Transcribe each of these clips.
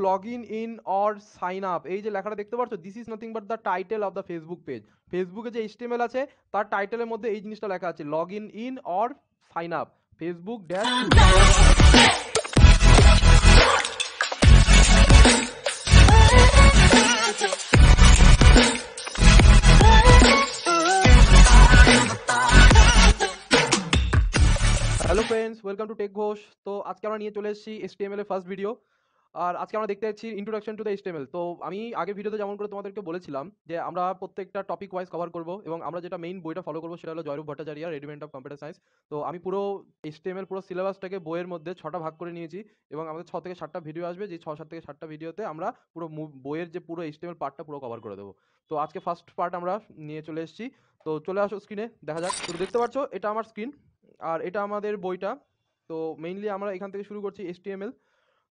Log in or sign up, এই যে লেখাটা দেখতে পাচ্ছ, this is nothing but the title of the Facebook page. ফেসবুকে যে HTML আছে তার টাইটেলের মধ্যে এই জিনিসটা লেখা আছে, log in or sign up Facebook dash. Hello friends, welcome to tech Ghosh. তো আজকে আমরা নিয়ে চলে এসেছি HTML এর ফার্স্ট ভিডিও। আর আজকে আমরা দেখতে যাচ্ছি ইন্ট্রোডাকশন টু দ্য HTML। তো আমি আগের ভিডিওতে যেমন করে তোমাদেরকে বলেছিলাম যে আমরা প্রত্যেকটা টপিক ওয়াইজ কভার করব, এবং আমরা যেটা মেইন বইটা ফলো করবো সেটা হলো জয়রূপ ভট্টাচার্য রেডিমেন্ট অফ কম্পিউটার সায়েন্স। তো আমি পুরো HTML পুরো সিলেবাসটাকে বইয়ের মধ্যে 6টা ভাগ করে নিয়েছি, এবং আমাদের 6 থেকে 7টা ভিডিও আসবে, যে 6-7 থেকে 7টা ভিডিওতে আমরা পুরো বইয়ের যে পুরো HTML পার্টটা পুরো কভার করে দেবো। তো আজকে ফার্স্ট পার্ট আমরা নিয়ে চলে এসেছি। তো চলে আসো স্ক্রিনে, দেখা যাক। তো দেখতে পাচ্ছ এটা আমার স্ক্রিন, আর এটা আমাদের বইটা। তো মেইনলি আমরা এখান থেকে শুরু করছি HTML।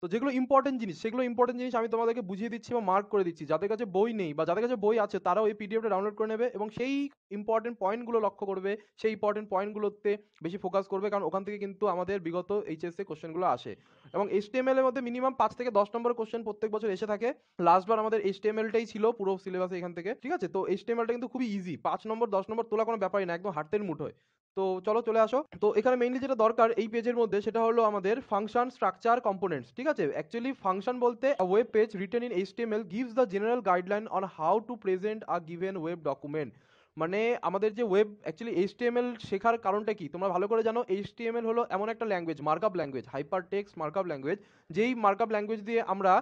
তো যেগুলো ইম্পর্টেন্ট জিনিস, সেগুলো ইম্পর্টেন্ট জিনিস আমি তোমাদেরকে বুঝিয়ে দিচ্ছি বা মার্ক করে দিচ্ছি। যাদের কাছে বই নেই বা যাদের কাছে বই আছে তারাও এই পিডিএফটা ডাউনলোড করে নেবে, এবং সেই ইম্পর্টেন্ট পয়েন্টগুলো লক্ষ্য করবে, সেই ইম্পর্টেন্ট পয়েন্টগুলোতে বেশি ফোকাস করবে, কারণ ওখান থেকে কিন্তু আমাদের বিগত এইচএসএ কোশ্চেনগুলো আসে। এবং HTML এর মধ্যে মিনিমাম 5 থেকে 10 নম্বর কোশ্চেন প্রত্যেক বছর এসে থাকে। লাস্টবার আমাদের HTML-টাই ছিল পুরো সিলেবাসে এখান থেকে, ঠিক আছে? তো HTML-টা কিন্তু খুবই ইজি, 5 নম্বর 10 নম্বর তোলা কোনো ব্যাপারই না, একদম হাতের মুঠোয়। তো চলো চলে আসো। তো এখানে মেইনলি যেটা দরকার এই পেজের মধ্যে সেটা হলো আমাদের ফাংশন, স্ট্রাকচার, কম্পোনেন্টস, ঠিক আছে? অ্যাকচুয়ালি ফাংশন বলতে a web page written in HTML gives the general guideline on how to present a given web document। মানে আমাদের যে ওয়েব অ্যাকচুয়ালি HTML শেখার কারণটা কি তোমরা ভালো করে জানো। HTML হলো এমন একটা language, markup language, hyper text markup language, যেই মার্কআপ ল্যাঙ্গুয়েজ দিয়ে আমরা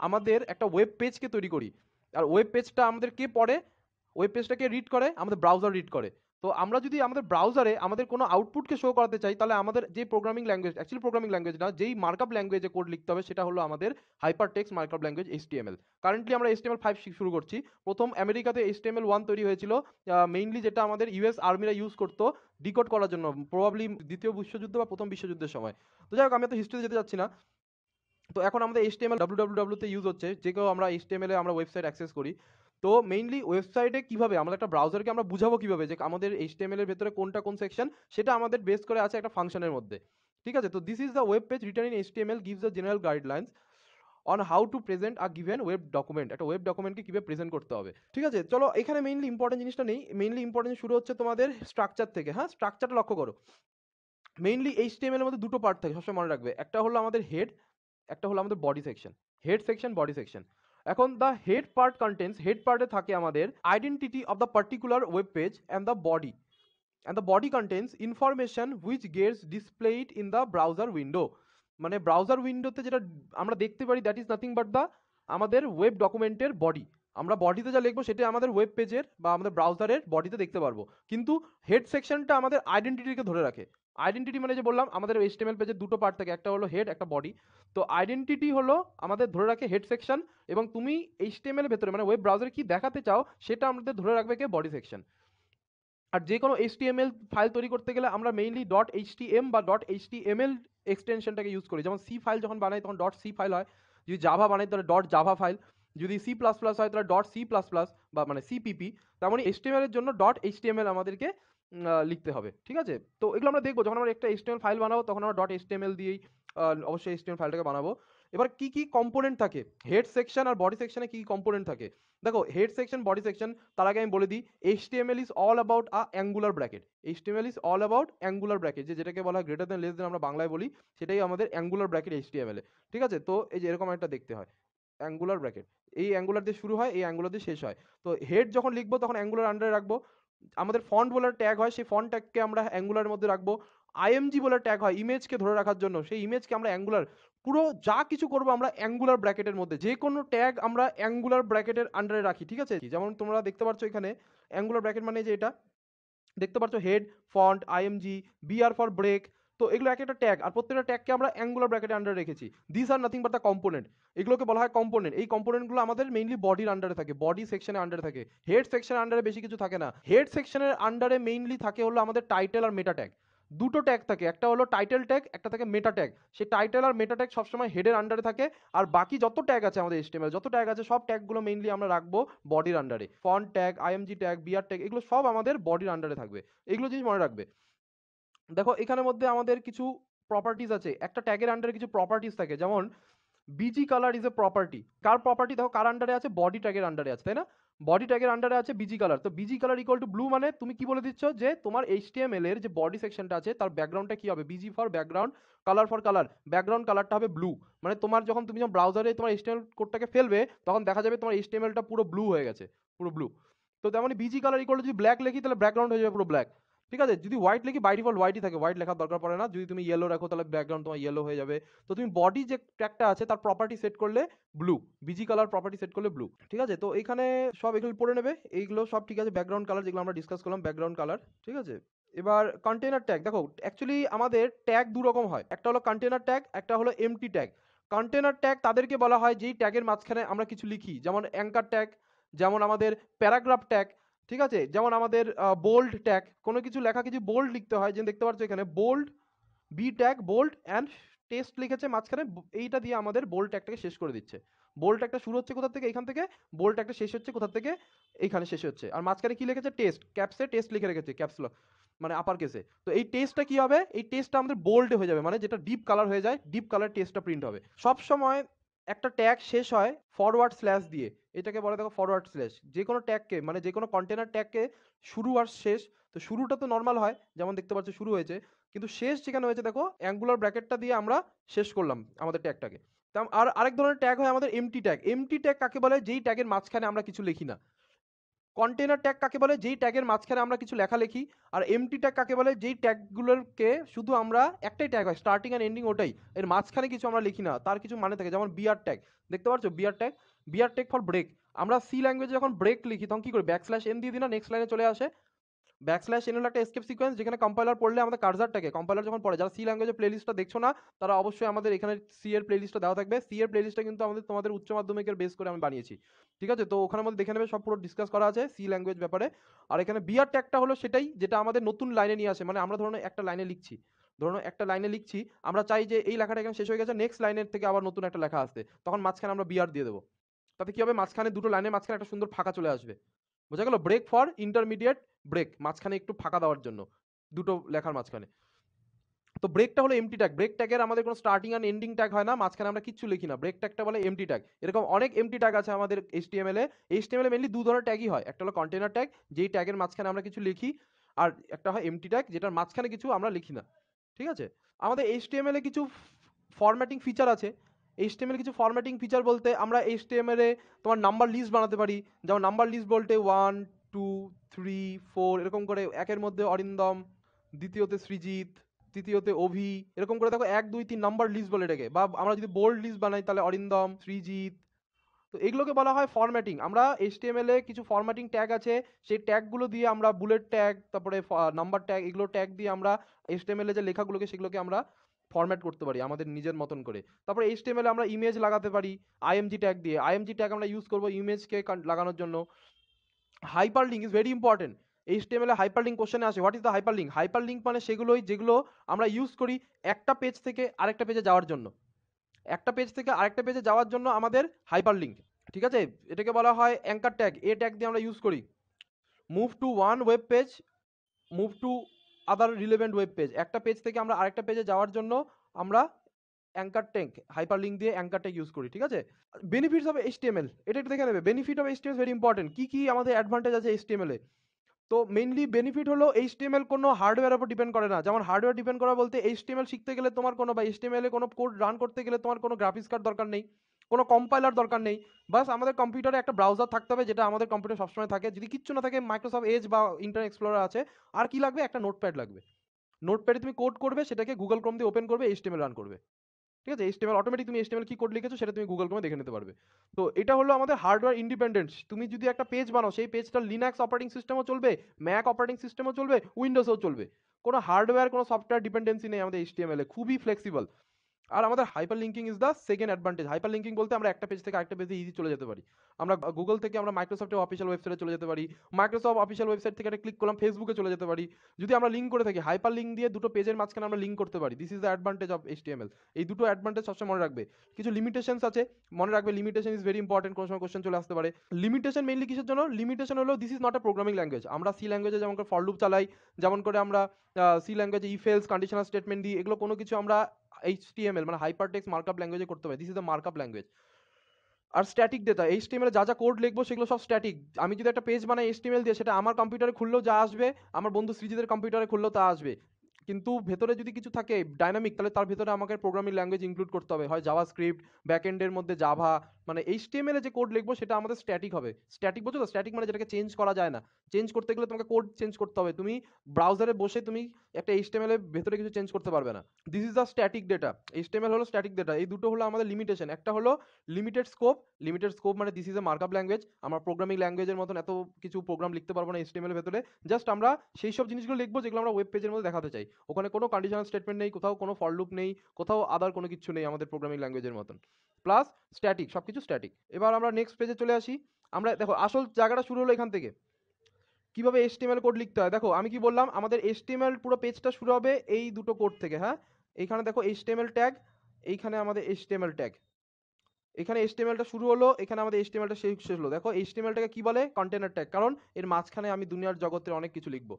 আমাদের একটা ওয়েব পেজকে তৈরি করি। আর ওয়েব পেজটা আমাদের কে পড়ে? ওয়েব পেজটাকে রিড করে আমাদের ব্রাউজার রিড করে। তো আমরা যদি আমাদের ব্রাউজারে আমাদের কোনো আউটপুটকে শো করাতে চাই, তাহলে আমাদের যে programming language, actually programming language না, যেই মার্কআপ ল্যাঙ্গুয়েজে কোড লিখতে হবে সেটা হলো আমাদের hyper text markup language HTML। Currently আমরা HTML5 শুরু করছি। প্রথম আমেরিকাতে HTML1 তৈরি হয়েছিল, মেইনলি যেটা আমাদের US আর্মিরা ইউজ করতো ডিকোড করার জন্য, প্রবাবলি দ্বিতীয় বিশ্বযুদ্ধ বা প্রথম বিশ্বযুদ্ধের সময়। তো যাই হোক, আমি তো হিস্ট্রিতে যেতে যাচ্ছি না। তো এখন আমাদের HTML www তে ইউজ হচ্ছে, যে কেউ আমরা HTML এ আমরা ওয়েবসাইট অ্যাক্সেস করি। তো মেইনলি ওয়েবসাইটে কিভাবে আমাদের একটা ব্রাউজারকে আমরা বুঝাবো কিভাবে যে আমাদের HTML এর ভেতরে কোনটা কোন সেকশন, সেটা আমাদের বেস করে আছে একটা ফাংশনের মধ্যে, ঠিক আছে? তো this is the web page written in HTML gives the general guidelines on how to present a given web document. একটা ওয়েব ডকুমেন্টকে কিভাবে প্রেজেন্ট করতে হবে, ঠিক আছে? চলো, এখানে মেইনলি ইম্পর্টেন্ট জিনিসটা নেই, মেইনলি ইম্পর্টেন্ট শুরু হচ্ছে তোমাদের স্ট্রাকচার থেকে। হ্যাঁ, স্ট্রাকচারটা লক্ষ্য করো। মেইনলি HTML এর মধ্যে দুটো পার্ট থাকে, সবসময় মনে রাখবে। একটা হলো আমাদের হেড, একটা হলো আমাদের body section. Head section, body section. এখন the head part contents, head পার্টে থাকে আমাদের identity of the particular web page and the body, and the body contains information which gets displayed in the browser window। মানে browser উইন্ডোতে যেটা আমরা দেখতে পারি, that is nothing but the আমাদের ওয়েব ডকুমেন্টের বডি। আমরা বডিতে যা লিখবো সেটা আমাদের ওয়েব পেজের বা আমাদের ব্রাউজারের বডিতে দেখতে পারবো, কিন্তু হেড সেকশনটা আমাদের আইডেন্টিটিকে ধরে রাখে। আইডেন্টিটি মানে যে বললাম আমাদের HTML পেজের দুটো পার্ট থাকে, একটা হলো হেড, একটা বডি। তো আইডেন্টিটি হলো আমাদের ধরে রাখে হেড সেকশন, এবং তুমি HTML এর ভেতরে মানে ওয়েব ব্রাউজারে কি দেখাতে চাও সেটা আমাদের ধরে রাখবে কে? Body section. আর যে কোনো HTML ফাইল তৈরি করতে গেলে আমরা মেইনলি .htm বা .html এক্সটেনশনটাকে ইউজ করি। যেমন সি ফাইল যখন বানাই তখন .c ফাইল হয়, যদি জাভা বানাই তাহলে .java ফাইল, যদি C++ হয় তাহলে .c++ বা মানে CPP। তেমনই HTML এর জন্য .html আমাদেরকে লিখতে হবে, ঠিক আছে? তো এগুলো আমরা দেখবো যখন আমরা একটা HTML ফাইল বানাবো, তখন আমরা .html দিয়েই অবশ্যই HTML ফাইলটাকে বানাবো। এবার কি কি কম্পোনেন্ট থাকে হেড সেকশন আর বডি সেকশনে, কি কি কম্পোনেন্ট থাকে দেখো। হেড সেকশন, বডি সেকশন, তার আগে আমি বলে দিই HTML is all about a angular bracket. HTML is all about angular bracket, যেটাকে বলা হয় গ্রেটার দ্যান লেস দ্যান আমরা বাংলায় বলি, সেটাই আমাদের অ্যাঙ্গুলার ব্র্যাকেট HTML এ, ঠিক আছে? তো এই যে এরকম একটা দেখতে হয় অ্যাঙ্গুলার ব্র্যাকেট, এই অ্যাঙ্গুলার দিয়ে শুরু হয়, এই অ্যাঙ্গুলার দিয়ে শেষ হয়। তো হেড যখন লিখবো তখন অ্যাঙ্গুলার আন্ডারে রাখবো। আমাদের ফন্ট বলে ট্যাগ হয়, সেই ফন্ট ট্যাগকে আমরা অ্যাঙ্গুলার মধ্যে রাখবো। IMG বলে ট্যাগ হয় ইমেজকে ধরে রাখার জন্য, সেই ইমেজকে আমরা অ্যাঙ্গুলার। পুরো যা কিছু করবো আমরা অ্যাঙ্গুলার ব্র্যাকেটের মধ্যে, যে কোনো ট্যাগ আমরা অ্যাঙ্গুলার ব্র্যাকেটের আন্ডারে রাখি, ঠিক আছে? যেমন তোমরা দেখতে পাচ্ছ এখানে অ্যাঙ্গুলার ব্র্যাকেট মানে যে এটা দেখতে পাচ্ছ, head, font, IMG, BR for break. তো এগুলো এক একটা ট্যাগ, আর প্রত্যেকটা ট্যাগকে আমরা অ্যাঙ্গুলার ব্র্যাকেটের আন্ডারে রেখেছি। This are nothing but the component, এগুলোকে বলা হয় কম্পোনেন্ট। এই কম্পোনেন্টগুলো আমাদের মেইনলি বডির আন্ডারে থাকে, বডি সেকশনের আন্ডারে থাকে। হেড সেকশনের আন্ডারে বেশি কিছু থাকে না। হেড সেকশনের আন্ডারে মেইনলি থাকে হলো আমাদের টাইটেল আর মেটা ট্যাগ। দুটো ট্যাগ থাকে, একটা হলো টাইটেল ট্যাগ, একটা থাকে মেটা ট্যাগ। সেই টাইটেল আর মেটা ট্যাগ সবসময় হেডের আন্ডারে থাকে, আর বাকি যত ট্যাগ আছে আমাদের HTML যত ট্যাগ আছে সব ট্যাগগুলো মেইনলি আমরা রাখবো বডির আন্ডারে। Font tag, IMG tag, BR tag, এগুলো সব আমাদের বডির আন্ডারে থাকবে। এগুলো জিনিস মনে রাখবে। দেখো এখানের মধ্যে আমাদের কিছু প্রপার্টিজ আছে, একটা ট্যাগের আন্ডারে কিছু প্রপার্টিজ থাকে, যেমন busy colour is a property. Car property? দেখো কার আন্ডারে আছে, বডি ট্যাগের আন্ডারে আছে, তাই না? বডি ট্যাগের আন্ডারে আছে বিজি কালার। তো busy colour equal to blue, মানে তুমি কি বলে দিচ্ছ যে তোমার HTML এর যে বডি সেকশনটা আছে তার ব্যাকগ্রাউন্ডটা কি হবে? Busy for background, colour for colour, background কালারটা হবে ব্লু। মানে তোমার যখন তুমি যখন ব্রাউজারে তোমার HTML কোডটাকে ফেলবে তখন দেখা যাবে তোমার HTMLটা পুরো ব্লু হয়ে গেছে, পুরো ব্লু। তো তেমনই বিজি কালার ইকুয়াল টু যদি ব্ল্যাক লিখি তাহলে ব্যাকগ্রাউন্ড হয়ে যাবে পুরো ব্ল্যাক। ঠিক আছে? যদি হোয়াইট লিখি বাই ডিফল্ট হোয়াইটই থাকে, হোয়াইট লেখার দরকার পড়ে না। যদি তুমি ইয়েলো রাখো তাহলে ব্যাকগ্রাউন্ড তোমার ইয়েলো হয়ে যাবে। তো তুমি বডি যে ট্যাগটা আছে তার প্রপার্টি সেট করলে blue, busy colour property set করলে ব্লু। ঠিক আছে? তো এখানে সব এগুলো পড়ে নেবে, এইগুলো সব ঠিক আছে। ব্যাকগ্রাউন্ড কালার যেগুলো আমরা ডিসকাস করলাম, ব্যাকগ্রাউন্ড কালার। ঠিক আছে? এবার কন্টেনার ট্যাগ দেখো, অ্যাকচুয়ালি আমাদের ট্যাগ দু রকম হয়, একটা হলো কন্টেনার ট্যাগ, একটা হলো এমটি ট্যাগ। কন্টেনার ট্যাগ তাদেরকে বলা হয় যেই ট্যাগের মাঝখানে আমরা কিছু লিখি, যেমন অ্যাঙ্কার ট্যাগ, যেমন আমাদের প্যারাগ্রাফ ট্যাগ। ঠিক আছে? যেমন আমাদের বোল্ড ট্যাগ, কোনো কিছু লেখা কিছু বোল্ড লিখতে হয়, যে দেখতে পাচ্ছ এখানে bold, B tag bold and test লিখেছে মাঝখানে, এইটা দিয়ে আমাদের বোল্ড ট্যাগটাকে শেষ করে দিচ্ছে। বোল্ড ট্যাগটা শুরু হচ্ছে কোথা থেকে? এখান থেকে। বোল্ড ট্যাগটা শেষ হচ্ছে কোথা থেকে? এইখানে শেষ হচ্ছে। আর মাঝখানে কি লিখেছে? টেস্ট, ক্যাপসে টেস্ট লিখে রেখেছে, ক্যাপসলক মানে আপার কেসে। তো এই টেস্টটা কি হবে? এই টেস্টটা আমাদের বোল্ড হয়ে যাবে, মানে যেটা ডিপ কালার হয়ে যায়, ডিপ কালার টেস্টটা প্রিন্ট হবে। সব সময় একটা ট্যাগ শেষ হয় ফরওয়ার্ড স্ল্যাশ দিয়ে, এটাকে বলে দেখো ফরওয়ার্ড স্ল্যাশ। যে কোনো ট্যাগকে, মানে যে কোনো কন্টেনার ট্যাগকে শুরু আর শেষ, তো শুরুটা তো নর্মাল হয়, যেমন দেখতে পাচ্ছ শুরু হয়েছে, কিন্তু শেষ যেখানে হয়েছে দেখো অ্যাঙ্গুলার ব্র্যাকেটটা দিয়ে আমরা শেষ করলাম আমাদের ট্যাগটাকে। আর আরেক ধরনের ট্যাগ হয় আমাদের এমটি ট্যাগ। এমটি ট্যাগ কাকে বলে? যেই ট্যাগের মাঝখানে আমরা কিছু লিখি না। কন্টেনার ট্যাগ কাকে বলে? যেই ট্যাগের মাঝখানে আমরা কিছু লেখা লিখি। আর এমটি ট্যাগ কাকে বলে? যেই ট্যাগগুলোকে শুধু আমরা একটাই ট্যাগ হয়, স্টার্টিং অ্যান্ড এন্ডিং, ওটাই, এর মাঝখানে কিছু আমরা লিখি না, তার কিছু মানে থাকে। যেমন বিআর ট্যাগ, দেখতে পাচ্ছ BR tag, BR tag for break. আমরা সি ল্যাঙ্গুয়েজে যখন ব্রেক লিখি তখন কি করি? ব্যাকস্ল্যাশ এন দিয়ে দিই না, নেক্সট লাইনে চলে আসে। ব্যাকস্ল্যাশ এন হলো একটা এসকেপ সিকোয়েন্স, যেখানে কম্পাইলার পড়লে আমাদের কার্সারটাকে, কম্পাইলার যখন পড়ে, যারা সি ল্যাঙ্গুয়েজের প্লেলিস্টটা দেখছো না তারা অবশ্যই আমাদের এখানে সি এর প্লেলিস্টটা দেওয়া থাকবে। সি এর প্লেলিস্টটা কিন্তু আমাদের তোমাদের উচ্চ মাধ্যমিকের বেস করে আমি বানিয়েছি। ঠিক আছে? তো ওখানের মধ্যে দেখে নেবে, সব পুরো ডিসকাস করা আছে সি ল্যাঙ্গুয়েজ ব্যাপারে। আর এখানে বিআর ট্যাগটা হলো সেটাই যেটা আমাদের নতুন লাইনে নিয়ে আসে। মানে আমরা ধরুন একটা লাইনে লিখছি, আমরা চাই যে এই লেখাটা এখানে শেষ হয়ে গেছে, নেক্সট লাইনের থেকে আবার নতুন একটা লেখা আসতে, তখন মাঝখানে আমরা বিআর দিয়ে দেবো। তাতে কি হবে? মাঝখানে দুটো লাইনের মাঝখানে একটা সুন্দর ফাঁকা চলে আসবে। বোঝা গেল? ব্রেক ফর ইন্টারমিডিয়েট ব্রেক, মাঝখানে একটু ফাঁকা দেওয়ার জন্য দুটো লেখার মাঝখানে। তো ব্রেকটা হলো এমটি ট্যাগ। ব্রেক ট্যাগের আমাদের কোনো স্টার্টিং অ্যান্ড এন্ডিং ট্যাগ হয় না, মাঝখানে আমরা কিচ্ছু লিখি না, ব্রেক ট্যাগটা বলে এমটি ট্যাগ। এরকম অনেক এমটি ট্যাগ আছে আমাদের HTML এ। HTML এ মেইনলি দু ধরনের ট্যাগই হয়, একটা হলো কন্টেনার ট্যাগ, যেই ট্যাগের মাঝখানে আমরা কিছু লিখি, আর একটা হয় এমটি ট্যাগ, যেটার মাঝখানে কিছু আমরা লিখি না। ঠিক আছে? আমাদের HTML এ কিছু ফরম্যাটিং ফিচার আছে। HTML কিছু ফরম্যাটিং ফিচার বলতে আমরা HTML এ তোমার নাম্বার লিস্ট বানাতে পারি। যেমন নাম্বার লিস্ট বলতে 1 2 3 4 এরকম করে, একের মধ্যে অরিন্দম, দ্বিতীয়তে সৃজিত, তৃতীয়তে অভি, এরকম করে দেখো 1 2 3 নাম্বার লিস্ট বলে এটাকে। বা আমরা যদি বোল্ড লিস্ট বানাই তাহলে অরিন্দম, সৃজিত। তো এগুলোকে বলা হয় ফরম্যাটিং। আমরা HTML এ কিছু ফরম্যাটিং ট্যাগ আছে, সেই ট্যাগগুলো দিয়ে আমরা বুলেট ট্যাগ, তারপরে নাম্বার ট্যাগ, এগুলো ট্যাগ দিয়ে আমরা HTML এ যে লেখাগুলোকে সেগুলোকে আমরা ফরম্যাট করতে পারি আমাদের নিজের মতন করে। তারপরে HTML এ আমরা ইমেজ লাগাতে পারি IMG ট্যাগ দিয়ে। IMG ট্যাগ আমরা ইউজ করব ইমেজকে লাগানোর জন্য। Hyperlink is very important. HTML A hyperlink কোশ্চেনে আসে, what is the hyperlink? Hyperlink মানে সেগুলোই যেগুলো আমরা ইউজ করি একটা পেজ থেকে আরেকটা পেজে যাওয়ার জন্য। একটা পেজ থেকে আরেকটা পেজে যাওয়ার জন্য আমাদের হাইপারলিঙ্ক। ঠিক আছে? এটাকে বলা হয় অ্যাঙ্কার ট্যাগ। এ ট্যাগ দিয়ে আমরা ইউজ করি move to one web page, move to other relevant web page. একটা পেজ থেকে আমরা আরেকটা পেজে যাওয়ার জন্য আমরা অ্যাঙ্কার ট্যাগ, হাইপারলিঙ্ক দিয়ে অ্যাঙ্কার ট্যাগ ইউজ করি। ঠিক আছে? বেনিফিটস অফ HTML, এটা একটু দেখে নেবে। Benefit of HTML very important. কি কি আমাদের অ্যাডভান্টেজ আছে HTML এ? তো মেইনলি বেনিফিট হলো HTML কোনো হার্ডওয়্যারের উপর ডিপেন্ড করে না। যেমন হার্ডওয়্যার ডিপেন্ড করা বলতে HTML শিখতে গেলে তোমার কোনো, বা HTML এ কোনো কোড রান করতে গেলে তোমার কোনো গ্রাফিক্স কার্ড দরকার নেই, কোনো কম্পাইলার দরকার নেই। বাস আমাদের কম্পিউটারে একটা ব্রাউজার থাকতে হবে, যেটা আমাদের কম্পিউটারে সবসময় থাকে। যদি কিচ্ছু না থাকে, মাইক্রোসফট এজ বা ইন্টারনেট এক্সপ্লোরার আছে। আর কি লাগবে? একটা নোটপ্যাড লাগবে। নোটপ্যাডে তুমি কোড করবে, সেটাকে গুগল ক্রোম দিয়ে ওপেন করবে, HTML রান করবে। ঠিক আছে? HTML অটোমেটিক, তুমি HTML কি কোড লিখেছো সেটা তুমি গুগল ক্রোমে দেখে নিতে পারবে। তো এটা হলো আমাদের হার্ডওয়্যার ইন্ডিপেন্ডেন্স। তুমি যদি একটা পেজ বানাও, সেই পেজটা লিনাক্স অপারেটিং সিস্টেমও চলবে, ম্যাক অপারেটিং সিস্টেমও চলবে, উইন্ডোজও চলবে। কোনো হার্ডওয়্যার, কোনো সফটওয়্যার ডিপেন্ডেন্সি নেই আমাদের HTML এ, খুবই ফ্লেক্সিবল। আর আমাদের hyper linking is the second advantage. Hyper linking বলতে আমরা একটা পেজ থেকে আরেকটা পেজে ইজি চলে যেতে পারি। আমরা গুগল থেকে আমরা মাইক্রোসফটের অফিসিয়াল ওয়েবসাইটে চলে যেতে পারি, মাইক্রোসফট অফিসিয়াল ওয়েবসাইট থেকে একটা ক্লিক করলাম ফেসবুকে চলে যেতে পারি। যদি আমরা লিঙ্ক করে থাকি, হাইপার লিঙ্ক দিয়ে দুটো পেজের মাঝখানে আমরা লিঙ্ক করতে পারি। This is the advantage of HTML। এই দুটো অ্যাডভান্টেজ সবসময় মনে রাখবে। কিছু লিমিটেশনস আছে, মনে রাখবে লিমিটেশন ইজ ভেরি ইম্পর্টেন্ট, কোনো সময় কোশ্চেন চলে আসতে পারে। লিমিটেশন মেইনলি কিসের জন্য? লিমিটেশন হলো this is not a programming language. আমরা সি ল্যাঙ্গুয়েজে যেমন করে ফর লুপ চালাই, যেমন করে আমরা সি ল্যাঙ্গুয়েজে ইফ এলস কন্ডিশনাল স্টেটমেন্ট দিই, এগুলো কোনো কিছু আমরা HTML মানে হাইপারটেক্সট মার্কআপ ল্যাঙ্গুয়েজে করতে হবে। This is the markup language. আর স্ট্যাটিক ডেটা, HTML এ যা কোড লিখবো সেগুলো সব স্ট্যাটিক। আমি যদি একটা পেজ বানাই HTML দিয়ে, সেটা আমার কম্পিউটারে খুললেও যা আসবে, আমার বন্ধু সৃজিতের কম্পিউটারে খুললেও তা আসবে। কিন্তু ভেতরে যদি কিছু থাকে ডাইনামিক, তাহলে তার ভেতরে আমাকে প্রোগ্রামিং ল্যাঙ্গুয়েজ ইনক্লুড করতে হবে, হয় জাভাস্ক্রিপ্ট, ব্যাকএন্ডের মধ্যে জাভা। মানে HTML এ যে কোড লিখবো সেটা আমাদের স্ট্যাটিক হবে। স্ট্যাটিক বোঝো তো? স্ট্যাটিক মানে যেটাকে চেঞ্জ করা যায় না। চেঞ্জ করতে গেলে তোমাকে কোড চেঞ্জ করতে হবে। তুমি ব্রাউজারে বসে তুমি একটা HTML এর ভেতরে কিছু চেঞ্জ করতে পারবে না। This is the static data. HTML হলো স্ট্যাটিক ডেটা। এই দুটো হলো আমাদের লিমিটেশন। একটা হলো লিমিটেড স্কোপ। লিমিটেড স্কোপ মানে this is a markup language. আমরা প্রোগ্রামিং ল্যাঙ্গুয়েজের মতন এত কিছু প্রোগ্রাম লিখতে পারবো না HTML এর ভেতরে। জাস্ট আমরা সেই সব জিনিসগুলো লিখবো যেগুলো আমরা ওয়েব পেজের মধ্যে দেখাতে চাই। ওখানে কোনো কন্ডিশনাল স্টেটমেন্ট নেই, কোথাও কোনো ফর লুপ নেই, কোথাও আদার কোনো কিছু নেই আমাদের প্রোগ্রামিং ল্যাঙ্গুয়েজের মতন। প্লাস স্ট্যাটিক, সবকিছু স্ট্যাটিক। এবার আমরা নেক্সট পেজে চলে আসি। আমরা দেখো আসল জায়গাটা শুরু হলো এখান থেকে। কিভাবে HTML কোড লিখতে হয় দেখো, আমি কি বললাম, আমাদের HTML পুরো পেজটা শুরু হবে এই দুটো কোড থেকে। হ্যাঁ, এইখানে দেখো HTML ট্যাগ, এইখানে আমাদের HTML ট্যাগ। এখানে HTMLটা শুরু হলো, এখানে আমাদের HTMLটা শেষ হলো। দেখো HTMLটাকে কি বলে? কন্টেনার ট্যাগ, কারণ এর মাঝখানে আমি দুনিয়ার জগতের অনেক কিছু লিখবো।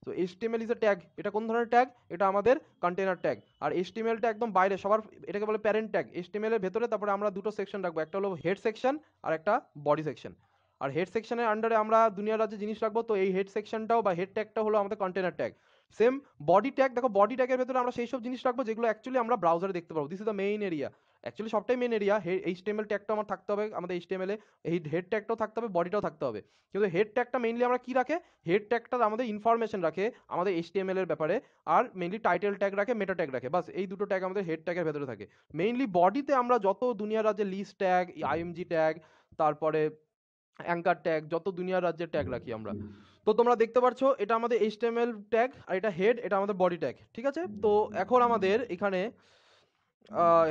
তো HTML ইজ এ ট্যাগ। এটা কোন ধরনের ট্যাগ? এটা আমাদের কন্টেনার ট্যাগ। আর HTMLটা একদম বাইরে সবার, এটাকে বলে প্যারেন্ট ট্যাগ। HTML এর ভেতরে তারপরে আমরা দুটো সেকশন রাখবো, একটা হলো হেড সেকশন আর একটা বডি সেকশন। আর হেড সেকশনের আন্ডারে আমরা দুনিয়ার রাজ্যে জিনিস রাখবো, তো এই হেড সেকশনটাও বা হেড ট্যাগটা হলো আমাদের container tag. Same body tag, দেখো বডি ট্যাগের ভেতরে আমরা সেই সব জিনিস রাখবো যেগুলো অ্যাকচুয়ালি আমরা ব্রাউজারে দেখতে পাবো। This is the main area. Actually সবটাই মেন এরিয়া। HTML ট্যাগটা আমার থাকতে হবে আমাদের HTML এ, এই হেড ট্যাগটাও থাকতে হবে, বডিটাও থাকতে হবে। কিন্তু হেড ট্যাগটা মেইনলি আমরা কি রাখে? হেড ট্যাগটা আমাদের ইনফরমেশন রাখে আমাদের HTML এর ব্যাপারে। আর মেইনলি টাইটেল ট্যাগ রাখে, মেটা ট্যাগ রাখে, বাস এই দুটো ট্যাগ আমাদের হেড ট্যাগের ভেতরে থাকে। মেইনলি বডিতে আমরা যত দুনিয়ার রাজ্যে লিস্ট ট্যাগ, IMG ট্যাগ, তারপরে অ্যাঙ্কার ট্যাগ, যত দুনিয়ার রাজ্যের ট্যাগ রাখি আমরা। তো তোমরা দেখতে পাচ্ছ এটা আমাদের HTML ট্যাগ, আর এটা হেড, এটা আমাদের বডি ট্যাগ। ঠিক আছে, তো এখন আমাদের এখানে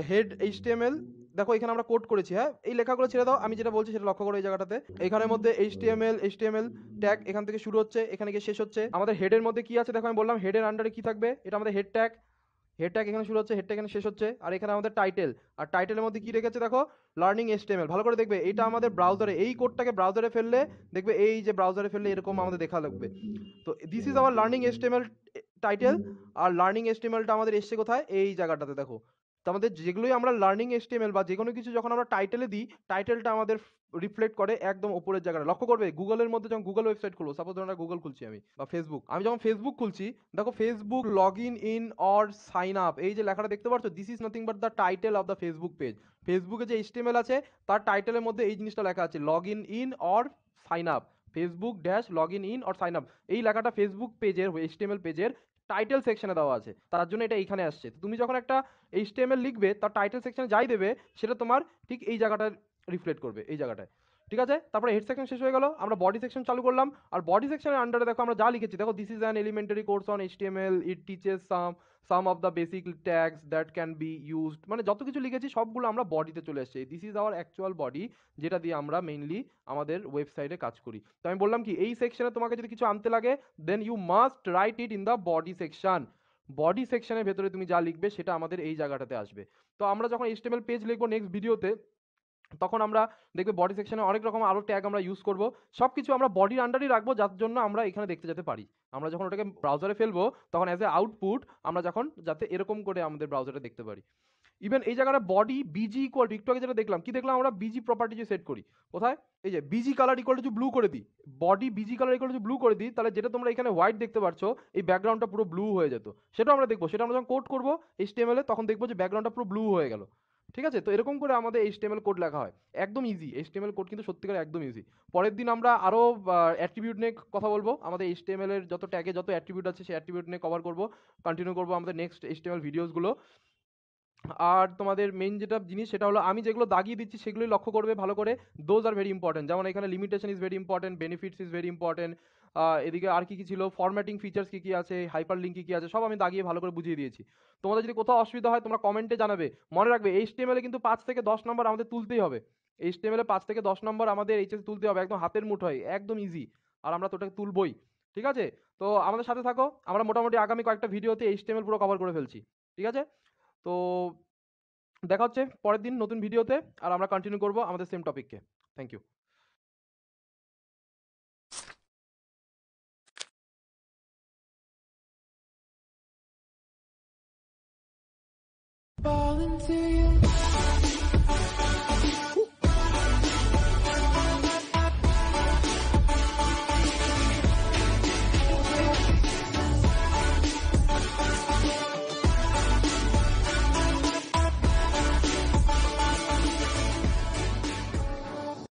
হেড HTML, দেখো এখানে আমরা কোড করেছি। হ্যাঁ, এই লেখাগুলো ছেড়ে দাও, আমি যেটা বলছি সেটা লক্ষ্য করো। এই জায়গাটাতে এখানের মধ্যে HTML ট্যাগ এখান থেকে শুরু হচ্ছে, এখানে গিয়ে শেষ হচ্ছে। আমাদের হেডের মধ্যে কি আছে দেখো, আমি বললাম হেডের আন্ডারে কি থাকবে, এটা আমাদের হেড ট্যাগ। হেড ট্যাগ এখানে শুরু হচ্ছে, হেড ট্যাগ এখানে শেষ হচ্ছে। আর এখানে আমাদের টাইটেল, আর টাইটেলের মধ্যে কি রেখেছে দেখো, লার্নিং HTML। ভালো করে দেখবে, এটা আমাদের ব্রাউজারে, এই কোডটাকে ব্রাউজারে ফেললে দেখবে, এই যে ব্রাউজারে ফেললে এরকম আমাদের দেখা লাগবে। তো this is our learning HTML title. আর লার্নিং HTMLটা আমাদের এসছে কোথায়? এই জায়গাটাতে দেখো। তো আমাদের যেগুলোই আমরা লার্নিং HTML বা যে কোনো কিছু যখন আমরা টাইটেলে দিই, টাইটেলটা আমাদের রিফ্লেক্ট করে একদম উপরের জায়গাটা। লক্ষ্য করবে গুগলের মধ্যে যখন গুগল ওয়েবসাইট খুলো, সাপোজ ধরো গুগল খুলছি আমি, বা ফেসবুক, আমি যখন ফেসবুক খুলছি, দেখো Facebook log in or sign up, এই যে লেখাটা দেখতে পাচ্ছ, this is nothing but the title of the Facebook page. ফেসবুকে যে HTML আছে তার টাইটেলের মধ্যে এই জিনিসটা লেখা আছে, log in or sign up, Facebook dash log in or sign up. এই লেখাটা ফেসবুক পেজের, HTML পেজের টাইটেল সেকশনে দেওয়া আছে, তার জন্য এটা এইখানে আসছে। তো তুমি যখন একটা HTML লিখবে, তার টাইটেল সেকশনে যাই দেবে, সেটা তোমার ঠিক এই জায়গাটা রিফ্লেক্ট করবে, এই জায়গাটায়। ঠিক আছে, তারপরে হেড সেকশন শেষ হয়ে গেল, আমরা বডি সেকশন চালু করলাম। আর বডি সেকশনের আন্ডারে দেখো আমরা যা লিখেছি, দেখো this is an elementary course on HTML, it teaches some of the basic tags that can be used. মানে যত কিছু লিখেছি সবগুলো আমরা বডিতে চলে এসেছি। This is hour actual body, যেটা দিয়ে আমরা মেইনলি আমাদের ওয়েবসাইটে কাজ করি। তো আমি বললাম কি, এই সেকশনে তোমাকে যদি কিছু আনতে লাগে, then you must write it in the body section. Body সেকশনের ভেতরে তুমি যা লিখবে সেটা আমাদের এই জায়গাটাতে আসবে। তো আমরা যখন HTML পেজ লিখবো নেক্সট ভিডিওতে, তখন আমরা দেখবে বডি সেকশনে অনেক রকম আরো ট্যাগ আমরা ইউজ করব। সবকিছু আমরা বডির আন্ডারই রাখবো, যার জন্য আমরা এখানে দেখতে যেতে পারি। আমরা যখন ওটাকে ব্রাউজারে ফেলবো, তখন অ্যাজ এ আউটপুট আমরা যখন যাতে এরকম করে আমাদের ব্রাউজারে দেখতে পারি। ইভেন এই জায়গাটা বডি বিজি ইকুয়াল টু, একটু আগে যেটা দেখলাম, কি দেখলাম আমরা, বিজি প্রপার্টি যে সেট করি, কোথায়? এই যে busy colour equal to blue করে দিই, body busy colour equal to blue করে দিই, তাহলে যেটা তোমরা এখানে হোয়াইট দেখতে পাচ্ছ, এই ব্যাকগ্রাউন্ডটা পুরো ব্লু হয়ে যেত। সেটা আমরা দেখবো, সেটা আমরা যখন কোড করবো HTML এ, তখন দেখবো যে ব্যাকগ্রাউন্ডটা পুরো ব্লু হয়ে গেল। ঠিক আছে, তো এরকম করে আমাদের HTML কোড লেখা হয়, একদম ইজি। HTML কোড কিন্তু সত্যিকার একদম ইজি। পরের দিন আমরা আরো অ্যাট্রিবিউট নিয়ে কথা বলবো, আমাদের HTML এর যত ট্যাগে যত অ্যাট্রিবিউট আছে সেই অ্যাট্রিবিউট নিয়ে কভার করবো, কন্টিনিউ করবো আমাদের নেক্সট HTML ভিডিওসগুলো। আর তোমাদের মেইন যেটা জিনিস সেটা হলো, আমি যেগুলো দাগিয়ে দিচ্ছি সেগুলোই লক্ষ্য করবে ভালো করে, দোজ আর ভেরি ইম্পর্টেন্ট। যেমন এখানে limitation is very important, benefits is very important, এদিকে আর কি কি ছিল, ফরম্যাটিং ফিচার্স কি কি আছে, হাইপার লিঙ্ক কি কি আছে, সব আমি দাগিয়ে ভালো করে বুঝিয়ে দিয়েছি। তোমাদের যদি কোথাও অসুবিধা হয় তোমরা কমেন্টে জানাবে। মনে রাখবে HTML এ কিন্তু 5 থেকে 10 নম্বর আমাদের তুলতেই হবে। HTML এ 5 থেকে 10 নম্বর আমাদের HS তুলতে হবে, একদম হাতের মুঠোয়, একদম ইজি। আর আমরা তো ওটাকে তুলবই। ঠিক আছে, তো আমাদের সাথে থাকো, আমরা মোটামুটি আগামী কয়েকটা ভিডিওতে HTML পুরো কভার করে ফেলছি। ঠিক আছে, তো দেখা হচ্ছে পরের দিন নতুন ভিডিওতে, আর আমরা কন্টিনিউ করবো আমাদের সেম টপিককে। Thank you. falling through your